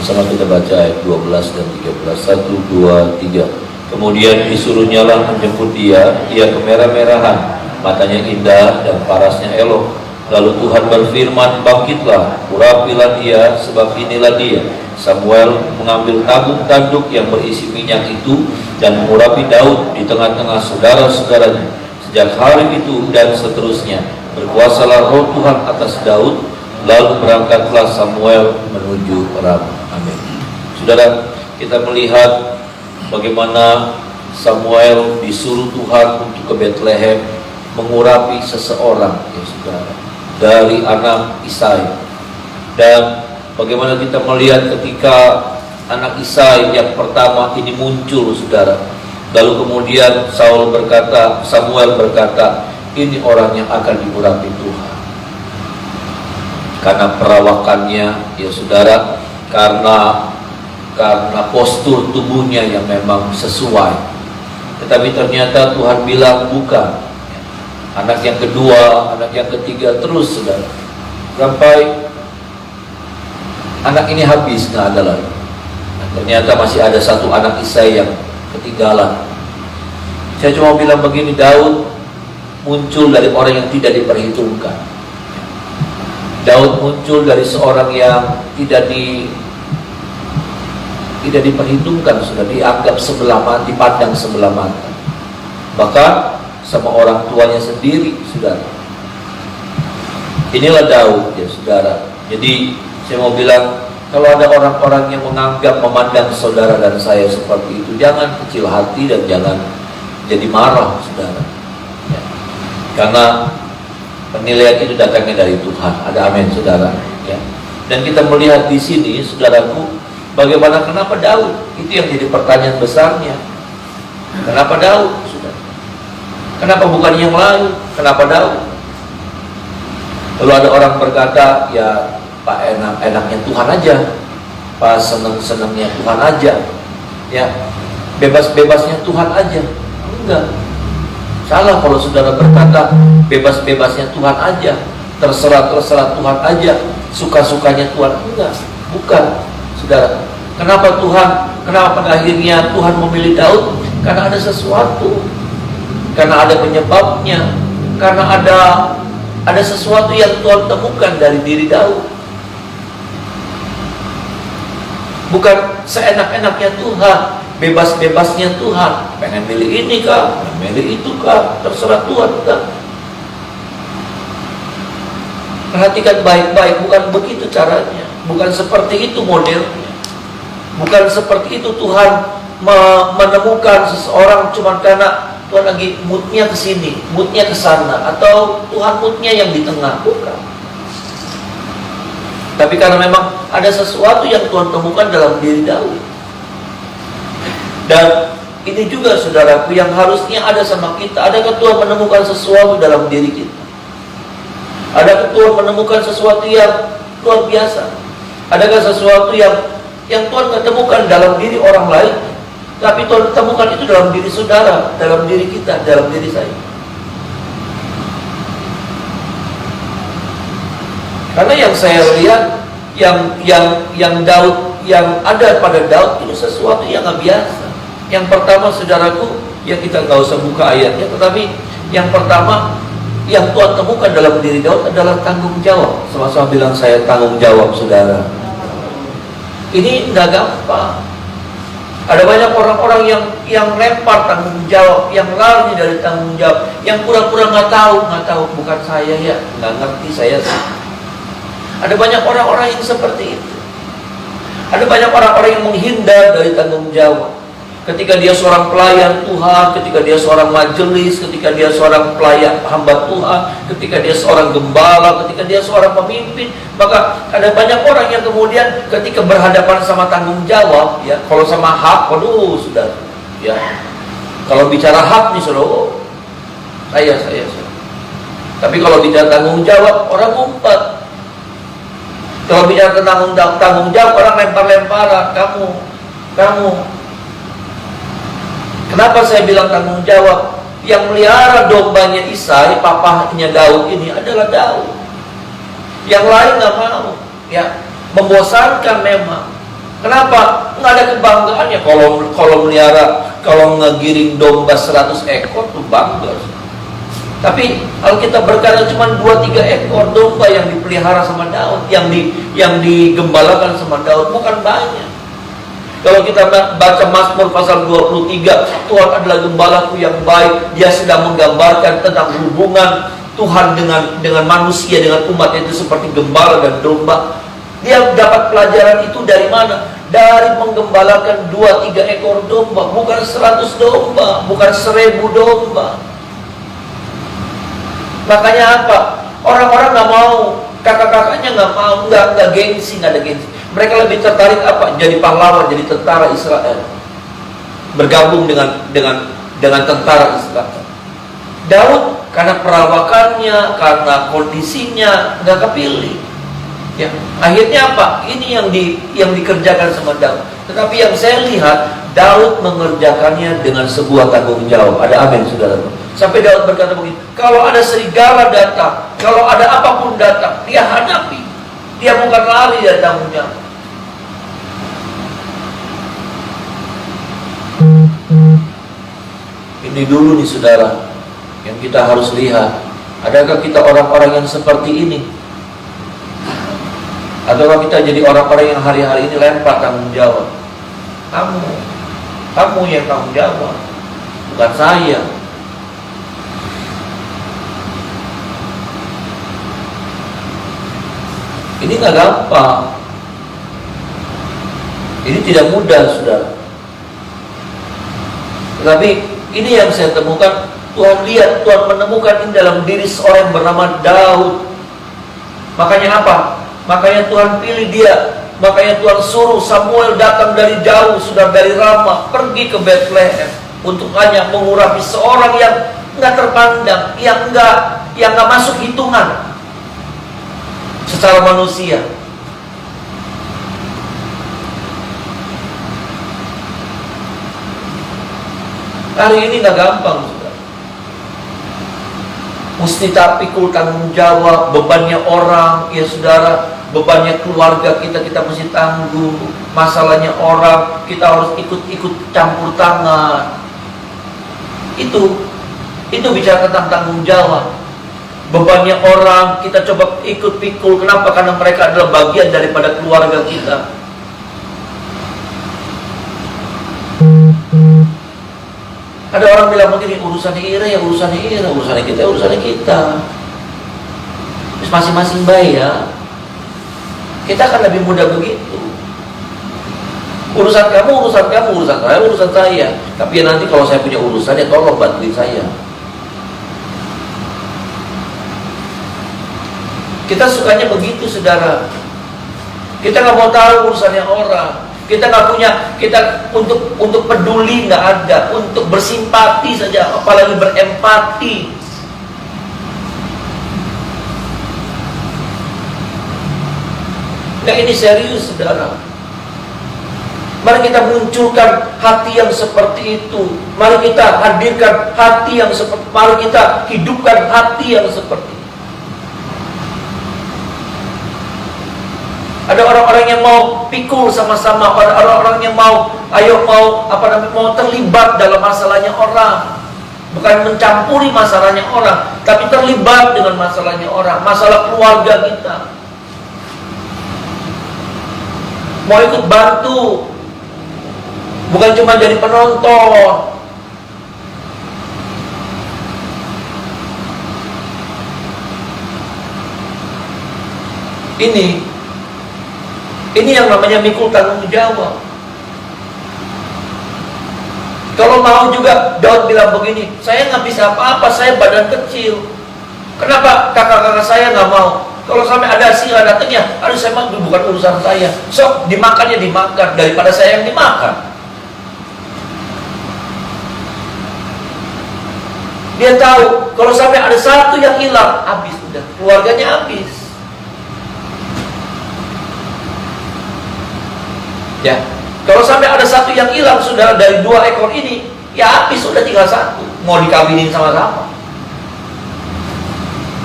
Sama kita baca ayat 12 dan 13. 1, 2, 3. Kemudian disuruhnyalah menjemput dia. Ia kemerah-merahan, matanya indah dan parasnya elok. Lalu Tuhan berfirman, bangkitlah, urapilah dia, sebab inilah dia. Samuel mengambil tabung tanduk yang berisi minyak itu dan mengurapi Daud di tengah-tengah saudara-saudaranya. Sejak hari itu dan seterusnya berkuasalah roh Tuhan atas Daud. Lalu berangkatlah Samuel menuju Rama. Amin. Saudara, kita melihat bagaimana Samuel disuruh Tuhan untuk ke Bethlehem mengurapi seseorang, ya saudara, dari anak Isai. Dan bagaimana kita melihat ketika anak Isai yang pertama ini muncul, saudara. Lalu kemudian Samuel berkata, ini orang yang akan diurapi Tuhan. Karena perawakannya, ya saudara, karena postur tubuhnya yang memang sesuai. Tetapi ternyata Tuhan bilang bukan. Anak yang kedua, anak yang ketiga, terus saudara, sampai anak ini habis, nggak ada lagi. Ternyata masih ada satu anak Isai yang ketinggalan. Saya cuma bilang begini, Daud muncul dari orang yang tidak diperhitungkan. Daud muncul dari seorang yang tidak diperhitungkan, sudah dianggap sebelah mata, dipandang sebelah mata. Bahkan sama orang tuanya sendiri, saudara. Inilah Daud, ya saudara. Jadi saya mau bilang, kalau ada orang-orang yang memandang saudara dan saya seperti itu, jangan kecil hati dan jangan jadi marah, saudara. Ya. Karena penilaian itu datangnya dari Tuhan. Ada amin, saudara. Ya. Dan kita melihat di sini, saudaraku, bagaimana kenapa Daud? Itu yang jadi pertanyaan besarnya. Kenapa Daud, saudara? Kenapa bukan yang lain? Kenapa Daud? Lalu ada orang berkata, ya Pak, enak-enaknya Tuhan aja, Pak, seneng-senengnya Tuhan aja, ya bebas-bebasnya Tuhan aja. Enggak. Salah kalau saudara berkata bebas-bebasnya Tuhan aja, terserah Tuhan aja, suka-sukanya Tuhan. Enggak, bukan, saudara. Kenapa pada akhirnya Tuhan memilih Daud? Karena ada sesuatu, karena ada penyebabnya, karena ada sesuatu yang Tuhan temukan dari diri Daud. Bukan seenak-enaknya Tuhan, bebas-bebasnya Tuhan, pengen milih ini kah, pengen milih itu kah, terserah Tuhan kah. Perhatikan baik-baik, bukan begitu caranya, bukan seperti itu modelnya, bukan seperti itu Tuhan menemukan seseorang cuma karena Tuhan lagi moodnya ke sini, moodnya ke sana, atau Tuhan moodnya yang di tengah, bukan. Tapi karena memang ada sesuatu yang Tuhan temukan dalam diri Daud. Dan ini juga saudaraku yang harusnya ada sama kita. Adakah Tuhan menemukan sesuatu dalam diri kita? Adakah Tuhan menemukan sesuatu yang luar biasa? Adakah sesuatu yang Tuhan ketemukan dalam diri orang lain, tapi Tuhan temukan itu dalam diri saudara, dalam diri kita, dalam diri saya? Karena yang saya lihat, yang Daud, yang ada pada Daud itu sesuatu yang nggak biasa. Yang pertama, saudaraku, ya kita nggak usah buka ayatnya, tetapi yang pertama yang Tuhan temukan dalam diri Daud adalah tanggung jawab. Sama-sama bilang, saya tanggung jawab, saudara. Ini nggak gampang. Ada banyak orang-orang yang lempar tanggung jawab, yang lari dari tanggung jawab, yang pura-pura nggak tahu, bukan saya ya, nggak ngerti saya sih. Ada banyak orang-orang yang seperti itu. Ada banyak orang-orang yang menghindar dari tanggung jawab. Ketika dia seorang pelayan Tuhan, ketika dia seorang majelis, ketika dia seorang pelayan hamba Tuhan, ketika dia seorang gembala, ketika dia seorang pemimpin, maka ada banyak orang yang kemudian ketika berhadapan sama tanggung jawab, ya, kalau sama hak, waduh, sudah, ya. Kalau bicara hak nih, saudara, saya. Tapi kalau bicara tanggung jawab, orang ngumpet. Kalau bicara tentang tanggung jawab, orang lempar-lemparan, kamu. Kenapa saya bilang tanggung jawab? Yang melihara dombanya Isai, papahnya Daud ini adalah Daud. Yang lain nggak mau. Ya, membosankan memang. Kenapa? Nggak ada kebanggaannya. Kalau melihara, kalau ngegiring domba 100 ekor tuh bangga. Tapi kalau kita berkata cuma 2-3 ekor domba yang dipelihara sama Daud, yang digembalakan sama Daud, bukan banyak. Kalau kita baca Mazmur pasal 23, Tuhan adalah gembalaku yang baik. Dia sedang menggambarkan tentang hubungan Tuhan dengan manusia, dengan umat itu seperti gembala dan domba. Dia dapat pelajaran itu dari mana? Dari menggembalakan 2-3 ekor domba, bukan 100 domba, bukan 1000 domba. Makanya apa? Orang-orang nggak mau, kakak-kakaknya nggak mau, nggak gengsi, nggak ada gengsi. Mereka lebih tertarik apa? Jadi pahlawan, jadi tentara Israel, bergabung dengan tentara Israel. Daud karena perawakannya, karena kondisinya nggak kepilih. Ya, akhirnya apa? Ini yang dikerjakan sama Daud. Tetapi yang saya lihat, Daud mengerjakannya dengan sebuah tanggung jawab. Ada amin, saudara. Sampai Daud berkata begini, kalau ada serigala datang, kalau ada apapun datang, dia hadapi. Dia bukan lari dari tanggung jawab. Ini dulu nih saudara, yang kita harus lihat. Adakah kita orang-orang yang seperti ini? Ataukah kita jadi orang-orang yang hari-hari ini lempar tanggung jawab? Kamu yang tanggung jawab, bukan saya. Ini nggak gampang. Ini tidak mudah, saudara. Tetapi ini yang saya temukan. Tuhan lihat, Tuhan menemukan ini dalam diri seorang yang bernama Daud. Makanya apa? Makanya Tuhan pilih dia. Makanya Tuhan suruh Samuel datang dari jauh, sudah dari Rama, pergi ke Bethlehem untuk hanya mengurapi seorang yang nggak terpandang, yang nggak masuk hitungan secara manusia. Hari ini nggak gampang, saudara. Mesti pikul tanggung jawab, bebannya orang, ya saudara, bebannya keluarga kita mesti tanggung, masalahnya orang, kita harus ikut campur tangan. Itu bicara tentang tanggung jawab. Bebannya orang, kita coba ikut pikul. Kenapa? Karena mereka adalah bagian daripada keluarga kita. Ada orang bilang begini, urusannya Ira, ya urusannya Ira, urusannya kita, urusannya kita. Terus masing-masing bayar. Kita akan lebih mudah begitu. Urusan kamu, urusan kamu, urusan saya, urusan saya. Tapi ya nanti kalau saya punya urusan, ya tolong bantuin saya. Kita sukanya begitu, saudara. Kita nggak mau tahu urusannya orang. Kita nggak punya, kita untuk peduli nggak ada, untuk bersimpati saja, apalagi berempati. Nah, ini serius, saudara. Mari kita munculkan hati yang seperti itu. Mari kita hadirkan hati yang seperti, mari kita hidupkan hati yang seperti itu. Ada orang-orang yang mau pikul sama-sama, ada orang-orang yang mau terlibat dalam masalahnya orang. Bukan mencampuri masalahnya orang, tapi terlibat dengan masalahnya orang, masalah keluarga kita. Mau ikut bantu, bukan cuma jadi penonton. Ini yang namanya mikul tanggung jawab. Kalau mau juga, Daud bilang begini, saya nggak bisa apa-apa, saya badan kecil. Kenapa kakak-kakak saya nggak mau? Kalau sampai ada sila datangnya, aduh saya mah bukan urusan saya. So, dimakannya dimakan, daripada saya yang dimakan. Dia tahu, kalau sampai ada satu yang hilang, habis udah, keluarganya habis. Ya, kalau sampai ada satu yang hilang, sudah dari 2 ekor ini, ya habis, sudah tinggal 1. Mau dikawinin sama-sama.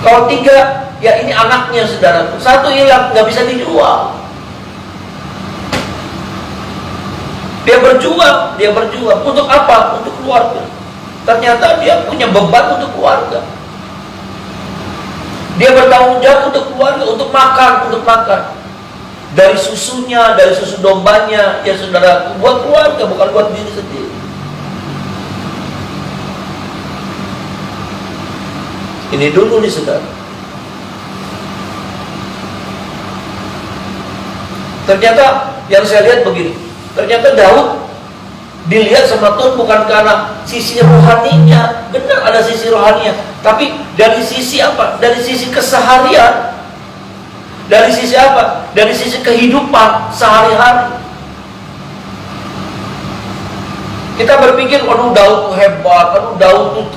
Kalau 3, ya ini anaknya saudara. Satu hilang, nggak bisa dijual. Dia berjuang untuk apa? Untuk keluarga. Ternyata dia punya beban untuk keluarga. Dia bertanggung jawab untuk keluarga, untuk makan. Dari susunya, dari susu dombanya, ya saudara, buat keluarga, bukan buat diri sendiri. Ini dulu nih saudara. Ternyata yang saya lihat begini. Ternyata Daud dilihat sama Tuhan bukan karena sisi rohaninya. Benar ada sisi rohaninya, tapi dari sisi apa? Dari sisi keseharian. Dari sisi apa? Dari sisi kehidupan sehari-hari. Kita berpikir, aduh Daud hebat, Daud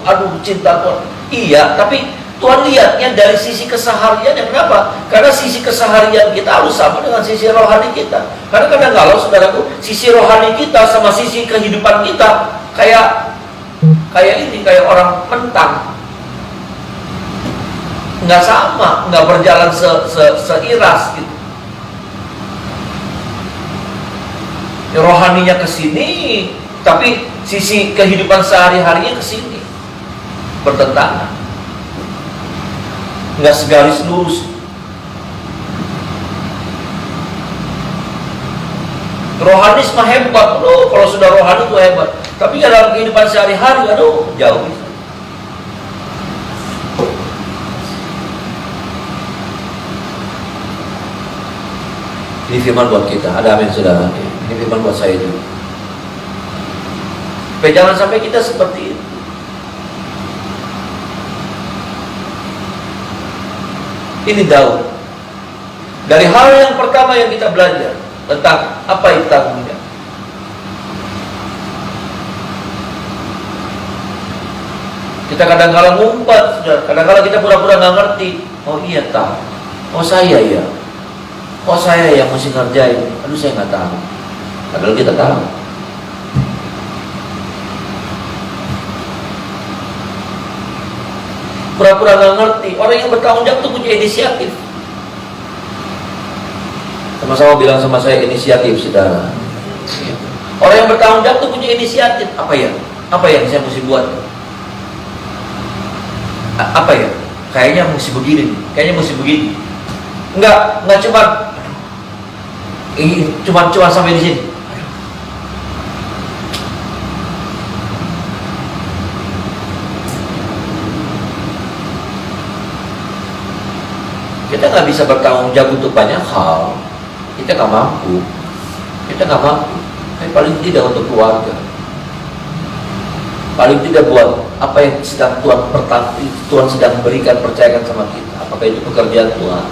cinta Tuhan. Iya, tapi Tuhan lihatnya dari sisi keseharian. Yang kenapa? Karena sisi keseharian kita harus sama dengan sisi rohani kita. Karena kadang-kadang saudaraku, sisi rohani kita sama sisi kehidupan kita kayak orang mentang. Nggak sama, nggak berjalan seiras gitu. Ya, rohaninya ke sini, tapi sisi kehidupan sehari-harinya ke sini, bertentangan, nggak segaris lurus. Rohani mah hebat, kalau sudah rohani itu hebat. Tapi dalam kehidupan sehari-hari, jauh. Ini firman buat kita, ada amin saudara. Ini firman buat saya juga. Supaya jangan sampai kita seperti itu. Ini Daud. Dari hal yang pertama yang kita belajar tentang apa itu tanggung jawab. Kita kadang-kadang ngumpat, kadang-kadang kita pura-pura nggak ngerti. Oh iya tahu. Oh saya ya. Oh saya yang mesti ngerjain. Aduh saya nggak tahu. Padahal kita tahu. Pura-pura nggak ngerti. Orang yang bertanggung jawab itu punya inisiatif. Sama-sama bilang sama saya inisiatif, saudara. Orang yang bertanggung jawab itu punya inisiatif. Apa ya? Apa yang saya mesti buat? Apa ya? Kayaknya mesti begini. Kayaknya mesti begini. Enggak cuma sampai di sini. Kita nggak bisa bertanggung jawab untuk banyak hal. Kita nggak mampu. Tapi paling tidak untuk keluarga. Paling tidak buat apa yang sedang Tuhan sedang berikan, percayakan sama kita. Apakah itu pekerjaan Tuhan,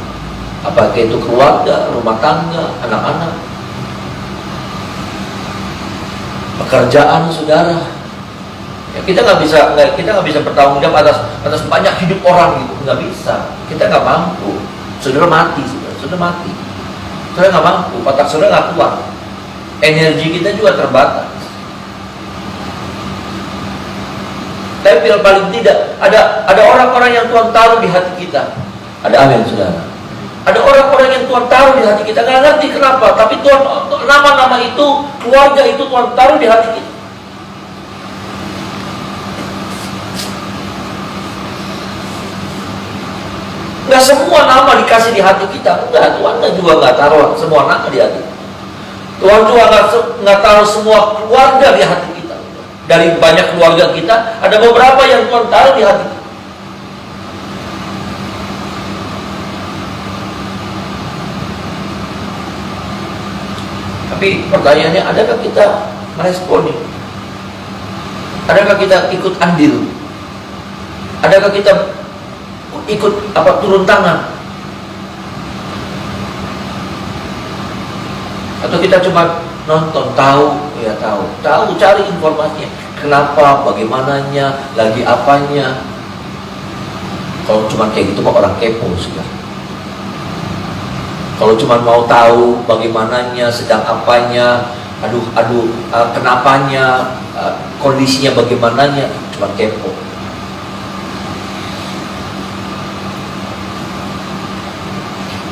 apakah itu keluarga, rumah tangga, anak-anak, pekerjaan saudara. Ya, kita nggak bisa bertanggung jawab atas banyak hidup orang gitu, nggak bisa. Kita nggak mampu. Saudara mati, saudara mati. Saudara nggak mampu, otak saudara nggak kuat. Energi kita juga terbatas. Tapi paling tidak ada orang-orang yang Tuhan taruh di hati kita. Ada amin saudara. Ada orang-orang yang Tuhan taruh di hati kita. Nggak ngerti kenapa, tapi Tuhan, nama-nama itu, keluarga itu Tuhan taruh di hati kita. Nggak semua nama dikasih di hati kita. Enggak, Tuhan juga nggak taruh semua nama di hati. Tuhan juga nggak taruh semua keluarga di hati kita. Dari banyak keluarga kita, ada beberapa yang Tuhan taruh di hati kita. Tapi pertanyaannya, adakah kita meresponi? Adakah kita ikut andil? Adakah kita ikut turun tangan? Atau kita cuma nonton, tahu, cari informasinya, kenapa, bagaimananya, lagi apanya. Kalau cuma kayak gitu mah orang kepo sudah. Kalau cuma mau tahu bagaimananya, sedang apanya, kenapanya, kondisinya bagaimananya, cuma kepo.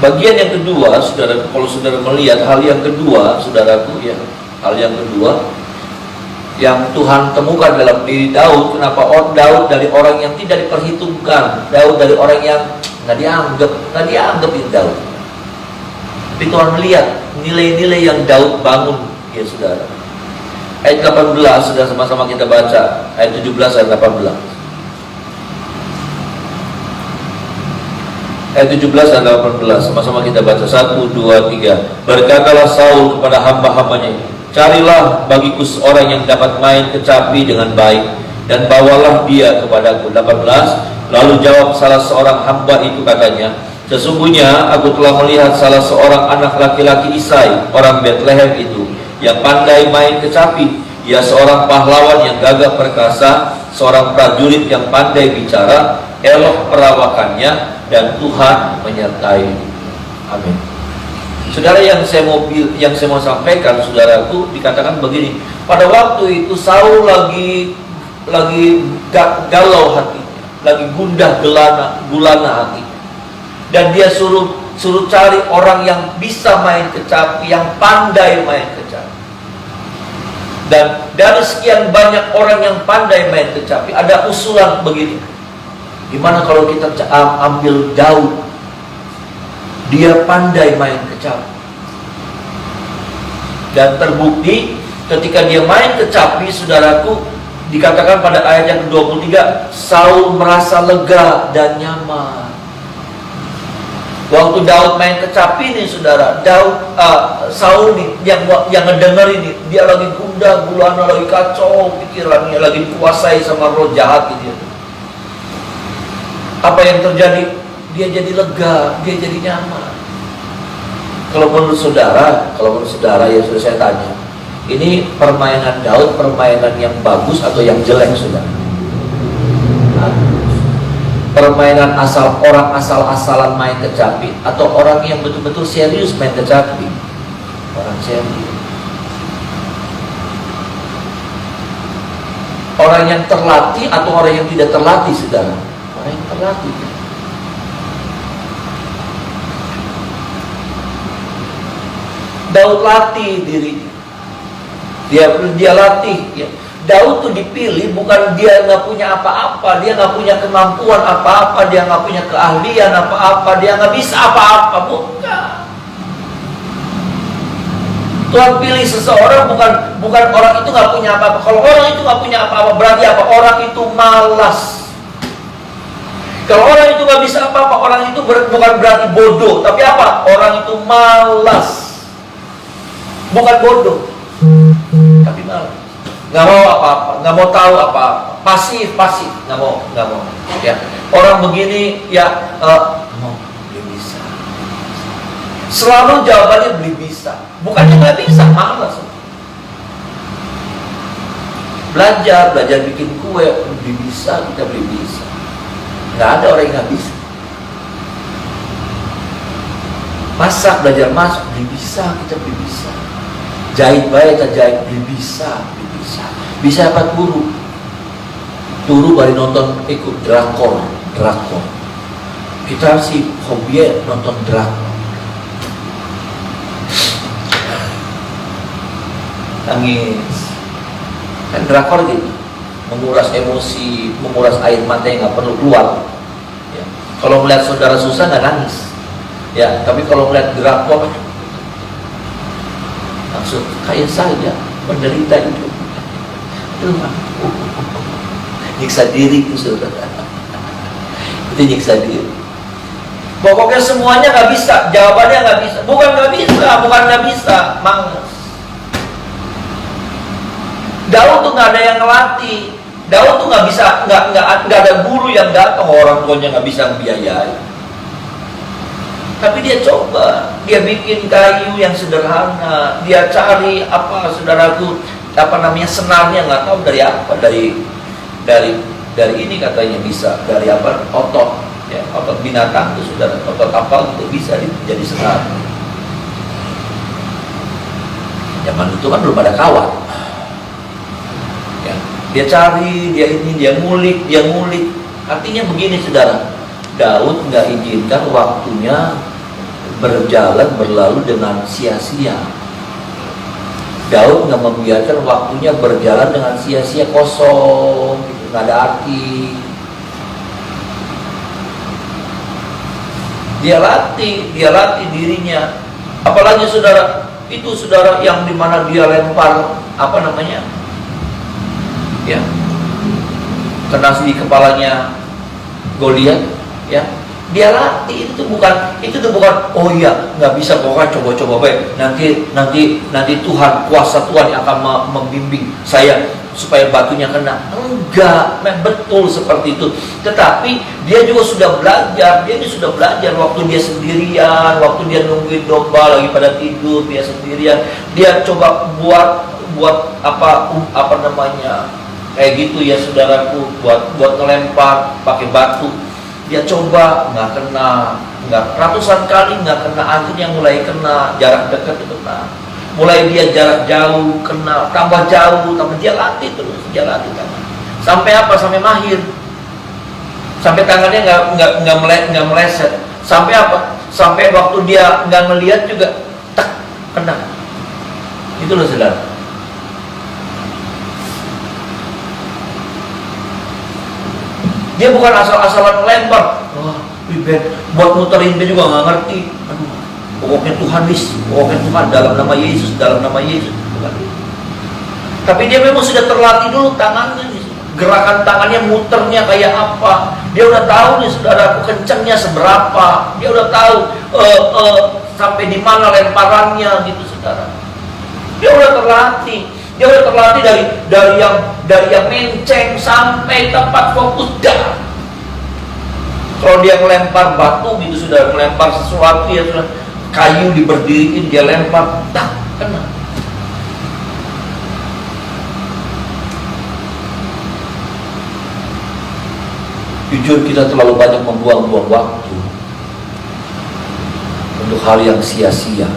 bagian yang kedua, saudara, kalau saudara melihat hal yang kedua, saudaraku, ya, hal yang kedua yang Tuhan temukan dalam diri Daud. Kenapa Daud dari orang yang tidak diperhitungkan, Daud dari orang yang nggak dianggap ini Daud. Tapi Tuhan melihat nilai-nilai yang Daud bangun, ya saudara. Ayat 18, sudah sama-sama kita baca. Ayat 17, ayat 18. Ayat 17 dan 18, sama-sama kita baca. 1, 2, 3. Berkatalah Saul kepada hamba-hambanya, carilah bagiku seorang yang dapat main kecapi dengan baik, dan bawalah dia kepadaku. 18. Lalu jawab salah seorang hamba itu, katanya, sesungguhnya aku telah melihat salah seorang anak laki-laki Isai, orang Bethlehem itu, yang pandai main kecapi. Ia seorang pahlawan yang gagah perkasa, seorang prajurit yang pandai bicara, elok perawakannya, dan Tuhan menyertai. Amin. Saudara, yang saya mau sampaikan, saudaraku, dikatakan begini. Pada waktu itu Saul lagi galau hatinya, lagi gundah gulana hatinya, dan dia suruh cari orang yang bisa main kecapi, yang pandai main kecapi. Dan dari sekian banyak orang yang pandai main kecapi, ada usulan begini, gimana kalau kita ambil Daud, dia pandai main kecapi. Dan terbukti ketika dia main kecapi, saudaraku, dikatakan pada ayat yang ke-23, Saul merasa lega dan nyaman. Waktu Daud main kecapi nih, saudara, Saul nih yang ngedenger ini, dia lagi gundah gulana, lagi kacau pikirannya, lagi dikuasai sama roh jahat ini. Apa yang terjadi? Dia jadi lega, dia jadi nyaman. Kalau menurut saudara ya, sudah saya tanya, ini permainan Daud, permainan yang bagus atau yang jelek, saudara? Permainan orang asal-asalan main kecapi, atau orang yang betul-betul serius main kecapi? Orang serius. Orang yang terlatih atau orang yang tidak terlatih, saudara? Orang yang terlatih. Daud latih dirinya. Dia latih, ya. Daud tuh dipilih bukan dia nggak punya apa-apa, dia nggak punya kemampuan apa-apa, dia nggak punya keahlian apa-apa, dia nggak bisa apa-apa, bukan. Tuhan pilih seseorang bukan orang itu nggak punya apa-apa. Kalau orang itu nggak punya apa-apa, berarti apa? Orang itu malas. Kalau orang itu nggak bisa apa-apa, orang itu bukan berarti bodoh, tapi apa? Orang itu malas, bukan bodoh, tapi malas. Nggak mau apa-apa, nggak mau tahu apa-apa, pasif, nggak mau, ya. Orang begini, ya, mau, belum bisa. Selalu jawabannya belum bisa, bukannya nggak bisa, malas. Belajar bikin kue, belum bisa, kita belum bisa. Nggak ada orang yang nggak bisa. Masak, belajar masak, belum bisa, kita belum bisa. Jahit baik, kita jahit, belum bisa. Bisa apa turu bari nonton ikut drakor. Kita sih hobi nonton drakor. Nangis. Kan drakor gitu, menguras emosi, menguras air mata yang nggak perlu keluar. Ya. Kalau melihat saudara susah nggak nangis. Ya, tapi kalau melihat drakor langsung kayak saya menderita itu. Nyiksa diri itu, saudara. Itu nyiksa diri. Pokoknya semuanya nggak bisa. Jawabannya nggak bisa. Bukan nggak bisa, malas. Daud tuh nggak ada yang ngelatih. Daud tuh nggak bisa, nggak ada guru yang datang, orang tuanya nggak bisa membiayai. Tapi dia coba, dia bikin kayu yang sederhana, dia cari apa, saudaraku, senarnya nggak tahu dari apa, dari ini katanya bisa, dari apa, otot, ya, otot binatang itu, saudara, otot apa gitu bisa jadi senar. Zaman itu kan belum ada kawat, ya. Dia cari, dia ngulik. Artinya begini, saudara, Daud nggak izinkan waktunya berjalan berlalu dengan sia-sia. Daud nggak membiarkan waktunya berjalan dengan sia-sia, kosong, gitu, nggak ada arti. Dia latih dirinya. Apalagi saudara, itu saudara yang dimana dia lempar apa namanya, ya, kena di kepalanya Goliat, ya. Dia latih, itu tuh bukan oh iya nggak bisa, pokoknya coba-coba baik, nanti Tuhan, kuasa Tuhan yang akan membimbing saya supaya batunya kena. Enggak, betul seperti itu. Tetapi dia juga sudah belajar, waktu dia sendirian, waktu dia nungguin domba lagi pada tidur, dia sendirian, dia coba buat apa namanya kayak gitu ya saudaraku, buat ngelempar pakai batu. Dia coba, nggak kena, ratusan kali nggak kena, akhirnya mulai kena, jarak dekat itu kena, mulai dia jarak jauh kena, tambah jauh, dia latih terus, sampai apa? Sampai mahir, sampai tangannya nggak meleset, sampai apa? Sampai waktu dia nggak ngelihat juga, tak kena. Itu loh saudara. Dia bukan asal-asalan lempar. Wah, buat muterin dia juga nggak ngerti. Aduh, pokoknya Tuhan dalam nama Yesus. Bukan. Tapi dia memang sudah terlatih dulu tangannya, gerakan tangannya muternya kayak apa. Dia udah tahu nih saudara, kencangnya seberapa. Dia udah tahu sampai di mana lemparannya gitu saudara. Dia udah terlatih. dari yang menceng sampai tempat fokus dah. Kalau dia melempar batu gitu, sudah melempar sesuatu ya, sudah kayu diberdiriin, dia lempar, tak kena. Jujur kita terlalu banyak membuang-buang waktu untuk hal yang sia-sia.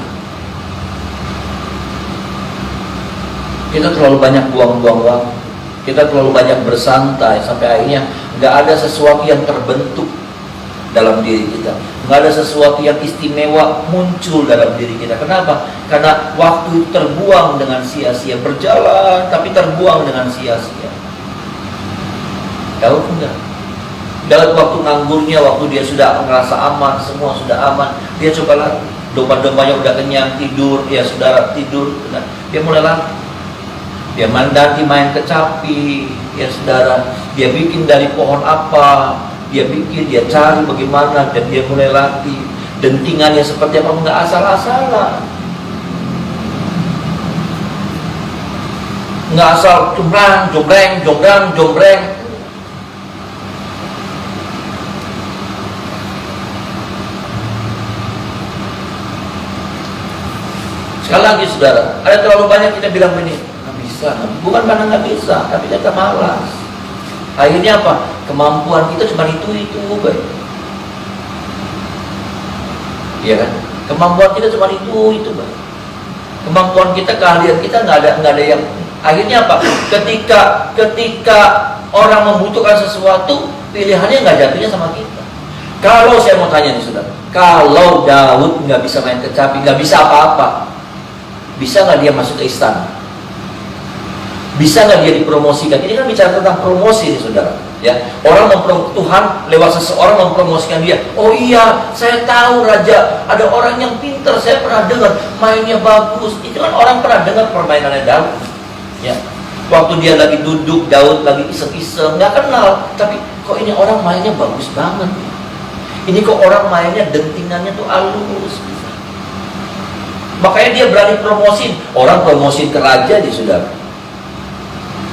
Kita terlalu banyak buang-buang waktu. Kita terlalu banyak bersantai sampai akhirnya nggak ada sesuatu yang terbentuk dalam diri kita. Nggak ada sesuatu yang istimewa muncul dalam diri kita. Kenapa? Karena waktu terbuang dengan sia-sia. Berjalan tapi terbuang dengan sia-sia. Daud enggak. Daud waktu nganggurnya, waktu dia sudah merasa aman, semua sudah aman, dia coba lagi. Domba-dombanya udah kenyang, tidur, ya saudara, tidur. Dia mulai lagi. Dia nanti main kecapi, ya saudara. Dia bikin dari pohon apa, dia cari bagaimana, dan dia mulai latih. Dentingannya seperti apa, nggak asal-asalan. Nggak asal jombreng. Sekali lagi saudara, ada terlalu banyak kita bilang begini, bukan karena nggak bisa, tapi kita malas. Akhirnya apa? Kemampuan kita cuma itu baik. Iya kan? Kemampuan kita cuma itu baik. Kemampuan kita, keahlian kita nggak ada yang. Akhirnya apa? Ketika orang membutuhkan sesuatu, pilihannya nggak jatuhnya sama kita. Kalau saya mau tanya nih saudara, kalau Daud nggak bisa main kecapi, nggak bisa apa-apa, bisa nggak dia masuk ke istana? Bisa nggak dia dipromosikan? Ini kan bicara tentang promosi nih saudara, ya. Orang Tuhan lewat seseorang mempromosikan dia. Oh iya, saya tahu raja, ada orang yang pintar, saya pernah dengar mainnya bagus. Itu kan orang pernah dengar permainannya Daud, ya. Waktu dia lagi duduk, Daud lagi iseng-iseng, nggak kenal, tapi kok ini orang mainnya bagus banget. Ini kok orang mainnya dentingannya tuh halus. Makanya dia berani promosin. Orang promosin ke raja di saudara.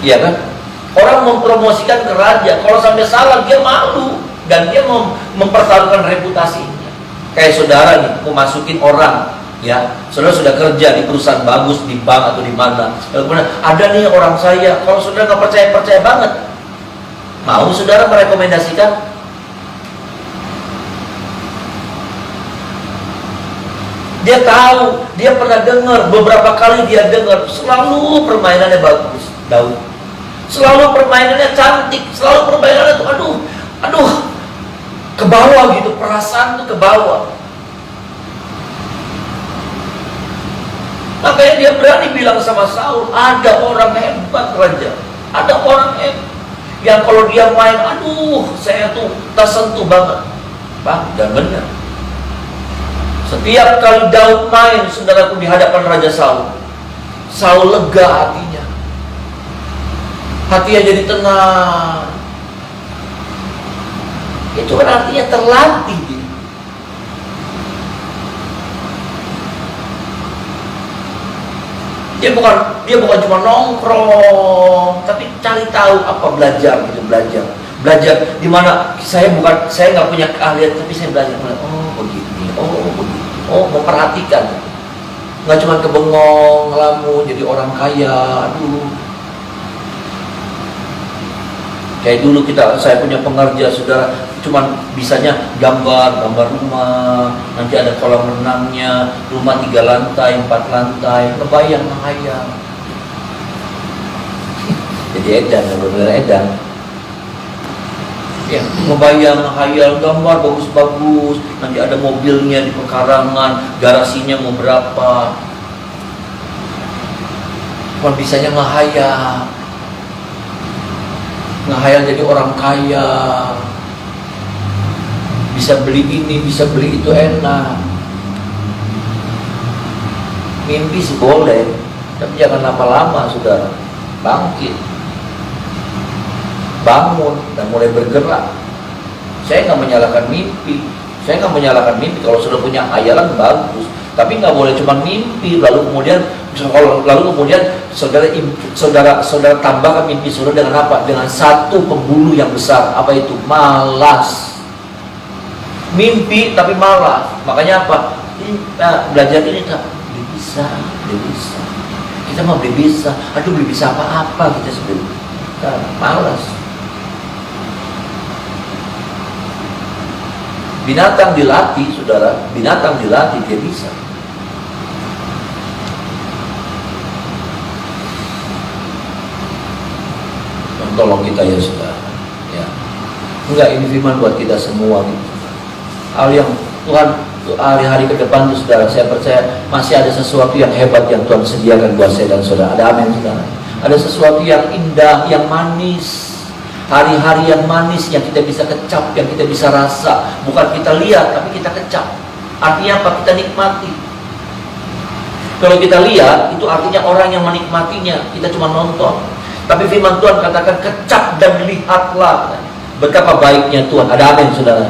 Iya kan? Orang mempromosikan ke raja. Kalau sampai salah dia malu dan dia mempertaruhkan reputasinya. Kayak saudara nih mau masukin orang, ya. Saudara sudah kerja di perusahaan bagus, di bank atau di mana. Kemudian ada nih orang saya. Kalau saudara nggak percaya banget, mau saudara merekomendasikan? Dia tahu, dia pernah dengar, beberapa kali dia dengar, selalu permainannya bagus, Daud. Selalu permainannya cantik, selalu permainannya tuh aduh, ke bawah gitu, perasaan tuh ke bawah. Makanya dia berani bilang sama Saul, ada orang hebat raja, ada orang hebat yang kalau dia main, aduh saya tuh tersentuh banget. Bang, dan benar. Setiap kali Daud main, saudaraku, di hadapan Raja Saul, Saul lega hatinya. Hatinya jadi tenang. Itu kan artinya terlatih dia. Dia bukan cuma nongkrong, tapi cari tahu apa, belajar gitu, belajar di mana saya nggak punya keahlian, tapi saya belajar. Oh begini, memperhatikan, nggak cuma kebengong ngelamun jadi orang kaya. Aduh, kayak dulu saya punya pengerja, saudara, cuman bisanya gambar rumah, nanti ada kolam renangnya, rumah 3 lantai, 4 lantai, ngebayang, menghayal. Jadi edan, benar edan. Ya, ngebayang, menghayal, gambar bagus-bagus, nanti ada mobilnya di pekarangan, garasinya mau berapa. Cuman bisanya ngehayal jadi orang kaya, bisa beli ini, bisa beli itu, enak. Mimpi sih boleh, tapi jangan lama-lama, saudara. Bangkit, bangun, dan mulai bergerak. Saya nggak menyalahkan mimpi. Kalau sudah punya hayalan bagus, tapi nggak boleh cuma mimpi lalu kemudian saudara tambahkan mimpi saudara dengan apa? Dengan satu pembuluh yang besar. Apa itu? Malas. Mimpi tapi malas. Makanya apa? Belajar ini tak beli bisa. Kita mau beli bisa. Aduh, beli bisa apa kita sebelum malas. Binatang dilatih, saudara. Binatang dilatih, dia bisa. Tolong kita ya, saudara. Ya. Enggak, ini firman buat kita semua gitu. Hal yang Tuhan hari-hari ke depan itu, saudara, saya percaya masih ada sesuatu yang hebat yang Tuhan sediakan buat saya dan saudara. Ada amin, saudara. Ada sesuatu yang indah, yang manis, hari-hari yang manis yang kita bisa kecap, yang kita bisa rasa. Bukan kita lihat, tapi kita kecap. Artinya apa? Kita nikmati. Kalau kita lihat, itu artinya orang yang menikmatinya. Kita cuma nonton. Tapi firman Tuhan katakan, kecap dan lihatlah betapa baiknya Tuhan. Ada amin, saudara.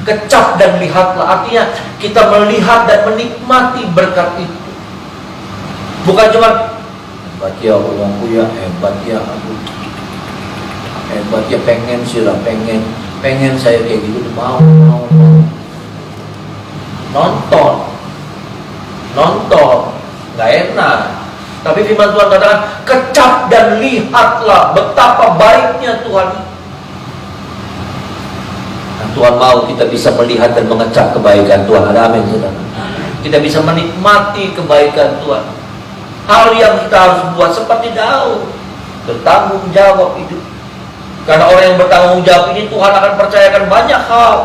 Kecap dan lihatlah, artinya kita melihat dan menikmati berkat itu. Bukan cuma hebat ya orangku ya, hebat ya, aduh, hebat ya, pengen sih lah, pengen saya kayak gitu, mau nonton nggak enak. Tapi firman Tuhan katakan, kecap dan lihatlah betapa baiknya Tuhan. Tuhan mau kita bisa melihat dan mengecap kebaikan Tuhan. Ada amin, saudara. Kita bisa menikmati kebaikan Tuhan. Hal yang kita harus buat seperti Daud, bertanggung jawab hidup. Karena orang yang bertanggung jawab ini Tuhan akan percayakan banyak hal.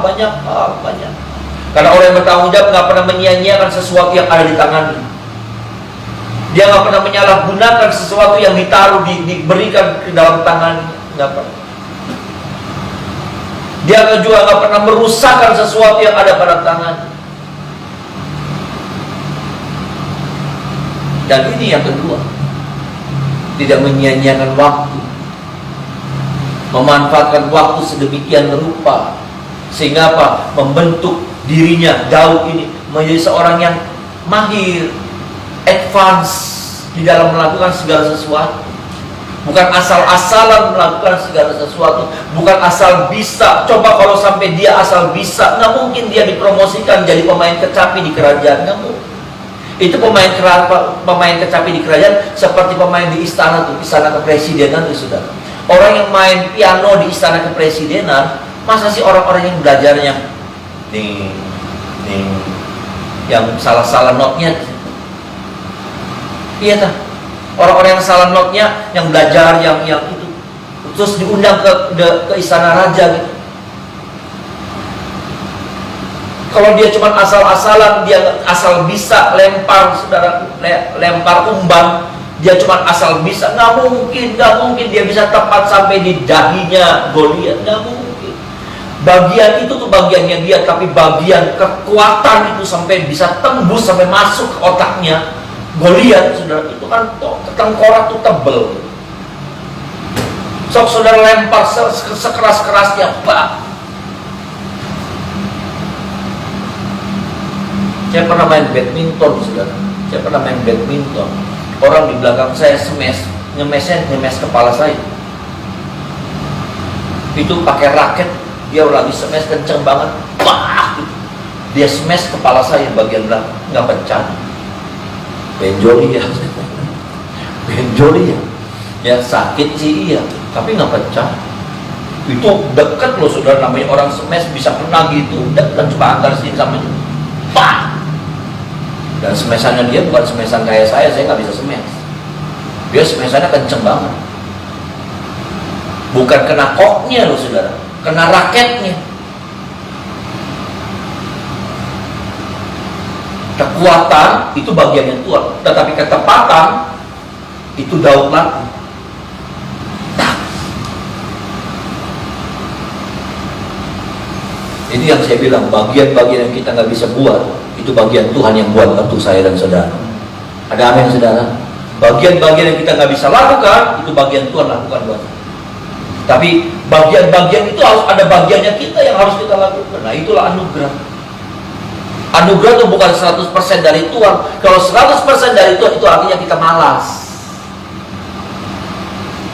Karena orang yang bertanggung jawab nggak pernah menyia-nyiakan sesuatu yang ada di tangannya. Dia nggak pernah menyalahgunakan sesuatu yang ditaruh, diberikan ke dalam tangannya. Nggak pernah. Dia juga nggak pernah merusakkan sesuatu yang ada pada tangan. Dan ini yang kedua, tidak menyia-nyiakan waktu, memanfaatkan waktu sedemikian rupa, sehingga apa? Membentuk dirinya Daud ini menjadi seorang yang mahir, advance di dalam melakukan segala sesuatu. Bukan asal-asalan melakukan segala sesuatu, bukan asal bisa. Coba kalau sampai dia asal bisa, nggak mungkin dia dipromosikan jadi pemain kecapi di kerajaan. Nggak mungkin. Itu pemain kecapi di kerajaan seperti pemain di istana tuh, istana kepresidenan tuh, saudara. Orang yang main piano di istana kepresidenan, masa sih orang-orang yang belajarnya nih yang salah-salah notnya? Iya tak? Orang-orang yang salah notnya, yang belajar, yang itu, terus diundang ke istana raja gitu. Kalau dia cuma asal-asalan, dia asal bisa lempar, saudara, lempar umpan, dia cuma asal bisa, nggak mungkin dia bisa tepat sampai di dahinya Goliat, nggak mungkin. Bagian itu tuh bagiannya dia, tapi bagian kekuatan itu sampai bisa tembus, sampai masuk ke otaknya Goliat, saudara. Itu kan tengkorak tuh tebel. Sok saudara lempar sekeras-kerasnya, Pak. Saya pernah main badminton, saudara. Saya pernah main badminton. Orang di belakang saya ngemes kepala saya. Itu pakai raket, dia lagi smash kenceng banget, wah, gitu. Dia smash kepala saya bagian belakang, nggak pecah. Benjol ya, benjol ya, sakit sih iya, tapi nggak pecah. Itu dekat loh, saudara, namanya orang smash bisa kena gitu, dekat cuma antar sini sama itu, pak. Dan smashannya dia bukan smashan kayak saya nggak bisa smash. Dia smashannya kenceng banget. Bukan kena koknya loh, saudara, kena raketnya. Kekuatan itu bagian yang Tuhan, tetapi ketepatan itu Daud lagi. Ini yang saya bilang, bagian-bagian yang kita nggak bisa buat, itu bagian Tuhan yang buat untuk saya dan saudara. Ada amin, saudara? Bagian-bagian yang kita nggak bisa lakukan, itu bagian Tuhan lakukan buat kita. Tapi bagian-bagian itu harus ada bagiannya kita yang harus kita lakukan. Nah, itulah anugerah. Anugerah itu bukan 100% dari Tuhan. Kalau 100% dari Tuhan, itu artinya kita malas.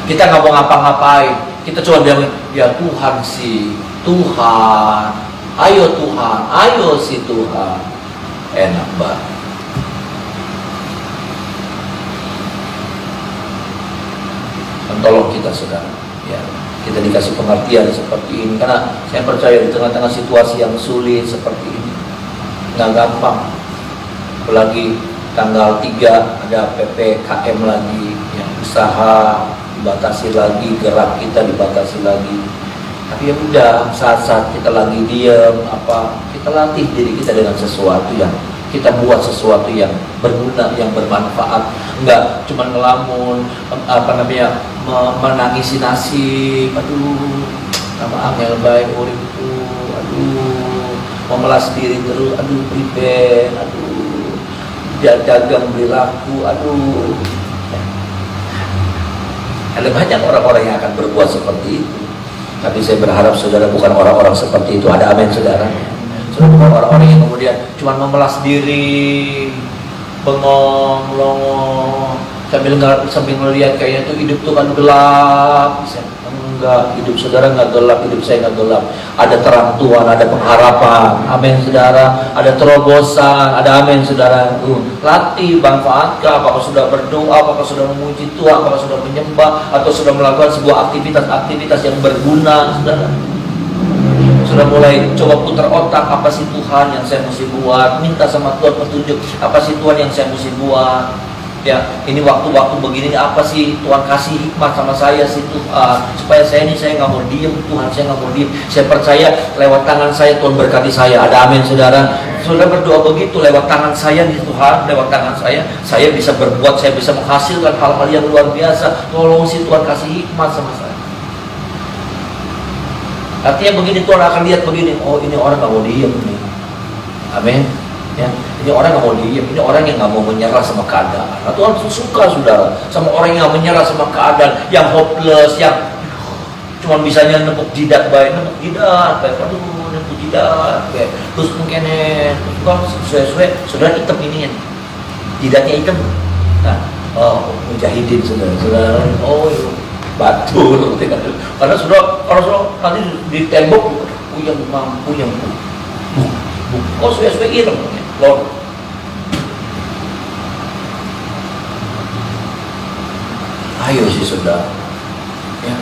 Kita nggak mau ngapa-ngapain. Kita cuma bilang, ya Tuhan sih, Tuhan, ayo Tuhan, ayo si Tuhan. Enak banget. Tolong kita, saudara, ya, kita dikasih pengertian seperti ini, karena saya percaya di tengah-tengah situasi yang sulit seperti ini nggak gampang. Apalagi tanggal 3 ada PPKM lagi, yang usaha dibatasi lagi, gerak kita dibatasi lagi. Tapi ya udah, saat-saat kita lagi diam, kita latih diri kita dengan sesuatu yang kita buat, sesuatu yang berguna, yang bermanfaat. Enggak cuma ngelamun, menangisi nasib. Aduh, nama angel baik uripku. Aduh, memelas diri terus. Aduh, priben. Aduh, dagang beli laku. Aduh. Ada banyak orang-orang yang akan berbuat seperti itu. Tapi saya berharap saudara bukan orang-orang seperti itu. Ada amin, saudara? Saudara bukan orang-orang yang kemudian cuma memelas diri, bengong, longo, sambil melihat kayaknya tuh hidup tuh kan gelap. Enggak, hidup saudara nggak gelap, hidup saya nggak gelap. Ada terang Tuhan, ada pengharapan. Amin, saudara. Ada terobosan, ada amin, saudara. Latih, manfaatkan. Apakah sudah berdoa, apakah sudah memuji Tuhan, apakah sudah menyembah, atau sudah melakukan sebuah aktivitas-aktivitas yang berguna, saudara. Sudah mulai coba putar otak, apa sih Tuhan yang saya mesti buat, minta sama Tuhan petunjuk, apa sih Tuhan yang saya mesti buat. Ya, ini waktu-waktu begini apa sih Tuhan kasih hikmat sama saya sih Tuhan, supaya saya nggak mau diem, Tuhan, saya nggak mau diem. Saya percaya lewat tangan saya Tuhan berkati saya. Ada amin, saudara. Saudara berdoa begitu, lewat tangan saya nih Tuhan, lewat tangan saya bisa berbuat, saya bisa menghasilkan hal-hal yang luar biasa. Tolong sih Tuhan kasih hikmat sama saya. Artinya begini, Tuhan akan lihat begini, oh ini orang nggak mau diem nih. Amin. Ya, ini orang nggak mau diem, ini orang yang nggak mau menyerah sama keadaan. Nah, Tuhan suka, saudara, sama orang yang menyerah sama keadaan, yang hopeless, yang cuma bisanya nepuk jidat baik, aduh, nepuk jidat baik, terus mungkin sesuai, saudara hitam ini, jidatnya hitam. Nah, oh, mujahidin, saudara, oh, batu, karena kalau nanti di tembok, yang mampu, yang oh, sesuai ireng. Lord, ayo sih saudara, ya.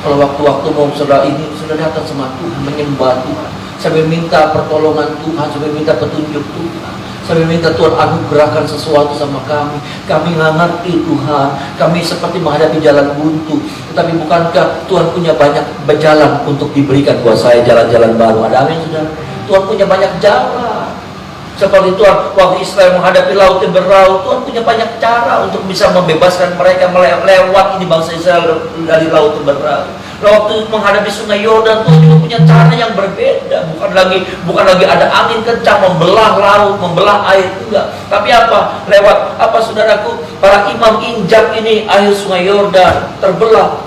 Kalau waktu-waktu mau saudara ini sudah datang sama Tuhan, menyembah Tuhan, sambil minta pertolongan Tuhan, sambil minta petunjuk Tuhan, sambil minta Tuhan anugerahkan sesuatu sama kami. Kami nggak ngerti Tuhan, kami seperti menghadapi jalan buntu. Tetapi bukankah Tuhan punya banyak jalan untuk diberikan buat saya, jalan-jalan baru? Ada amin, saudara? Tuhan punya banyak jalan. Seperti Tuhan waktu Israel menghadapi laut yang beraut, Tuhan punya banyak cara untuk bisa membebaskan mereka melewat ini bangsa Israel dari laut yang beraut. Waktu menghadapi sungai Yordan, Tuhan juga punya cara yang berbeda. Bukan lagi ada angin kencang membelah laut, membelah air, enggak. Tapi apa? Lewat apa, saudaraku? Para imam injak ini air sungai Yordan terbelah.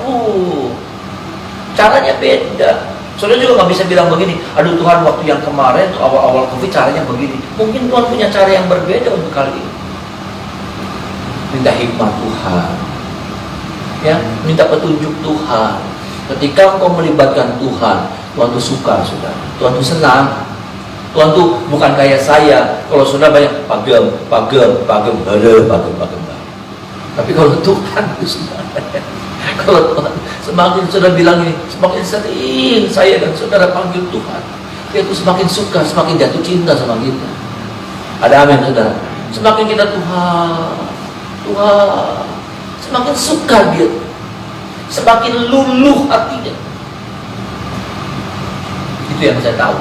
Caranya beda. Saudara juga nggak bisa bilang begini, aduh Tuhan waktu yang kemarin tuh awal-awal COVID caranya begini. Mungkin Tuhan punya cara yang berbeda untuk kali ini. Minta hikmat Tuhan, ya, minta petunjuk Tuhan. Ketika engkau melibatkan Tuhan, Tuhan tuh suka, saudara. Tuhan tuh senang. Tuhan tuh bukan kayak saya. Kalau saudara banyak pagem. Tapi kalau Tuhan itu saudara, kalau Tuhan semakin saudara bilang ini, semakin sering saya dan saudara panggil Tuhan, dia tuh semakin suka, semakin jatuh cinta sama kita. Ada amin, saudara? Semakin kita Tuhan, semakin suka dia, semakin luluh hatinya. Itu yang saya tahu.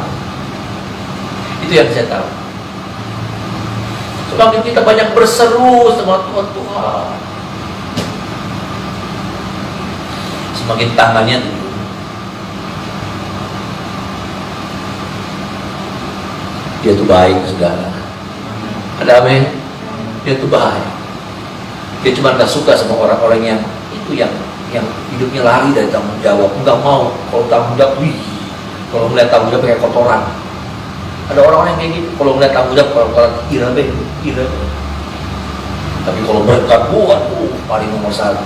Itu yang saya tahu. Semakin kita banyak berseru sama Tuhan, semakin tangannya dia tuh baik, saudara. Ada amin? Dia tuh baik. Dia cuma gak suka sama orang-orang yang itu yang hidupnya lari dari tanggung jawab. Enggak mau kalau tanggung jawab, kalau melihat tanggung jawab kayak kotoran. Ada orang-orang yang kayak gitu, kalau melihat tanggung jawab kotoran, ira. Tapi kalau berkat buat paling nomor satu.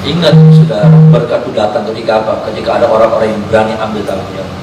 Ingat, saudara, berkat itu datang ketika apa? Ketika ada orang-orang yang berani ambil tanggung jawab.